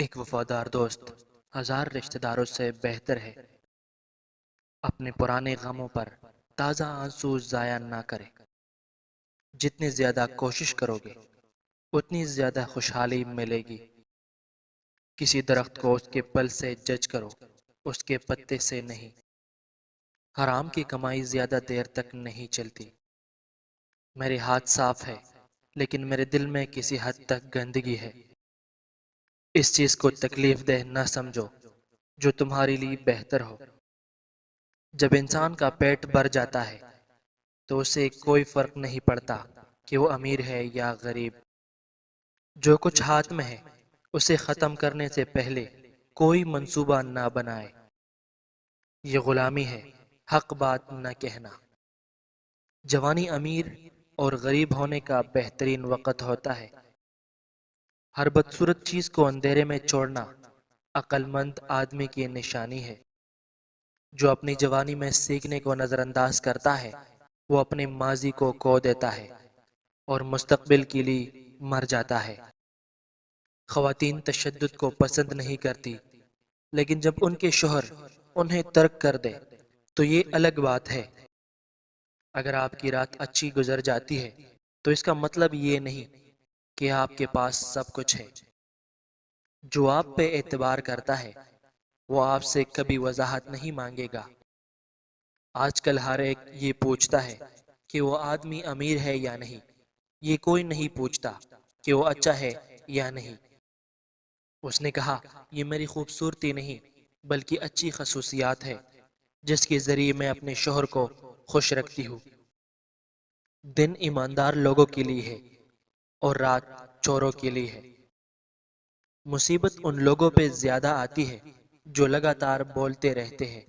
ایک وفادار دوست ہزار رشتہ داروں سے بہتر ہے۔ اپنے پرانے غموں پر تازہ آنسو ضائع نہ کرے۔ جتنی زیادہ کوشش کرو گے اتنی زیادہ خوشحالی ملے گی۔ کسی درخت کو اس کے پل سے جج کرو، اس کے پتے سے نہیں۔ حرام کی کمائی زیادہ دیر تک نہیں چلتی۔ میرے ہاتھ صاف ہے لیکن میرے دل میں کسی حد تک گندگی ہے۔ اس چیز کو تکلیف دہ نہ سمجھو جو تمہارے لیے بہتر ہو۔ جب انسان کا پیٹ بھر جاتا ہے تو اسے کوئی فرق نہیں پڑتا کہ وہ امیر ہے یا غریب۔ جو کچھ ہاتھ میں ہے اسے ختم کرنے سے پہلے کوئی منصوبہ نہ بنائے۔ یہ غلامی ہے، حق بات نہ کہنا۔ جوانی امیر اور غریب ہونے کا بہترین وقت ہوتا ہے۔ ہر بدصورت چیز کو اندھیرے میں چھوڑنا عقل مند آدمی کی نشانی ہے۔ جو اپنی جوانی میں سیکھنے کو نظر انداز کرتا ہے وہ اپنے ماضی کو کھو دیتا ہے اور مستقبل کے لیے مر جاتا ہے۔ خواتین تشدد کو پسند نہیں کرتی، لیکن جب ان کے شوہر انہیں ترک کر دے تو یہ الگ بات ہے۔ اگر آپ کی رات اچھی گزر جاتی ہے تو اس کا مطلب یہ نہیں کہ آپ کے پاس سب کچھ ہے۔ جو آپ پہ اعتبار کرتا ہے وہ آپ سے کبھی وضاحت نہیں مانگے گا۔ آج کل ہر ایک یہ پوچھتا ہے کہ وہ آدمی امیر ہے یا نہیں، یہ کوئی نہیں پوچھتا کہ وہ اچھا ہے یا نہیں۔ اس نے کہا یہ میری خوبصورتی نہیں بلکہ اچھی خصوصیات ہے جس کے ذریعے میں اپنے شوہر کو خوش رکھتی ہوں۔ دن ایماندار لوگوں کے لیے ہے اور رات چوروں کے لیے ہے۔ مصیبت ان لوگوں پہ زیادہ آتی ہے جو لگاتار بولتے رہتے ہیں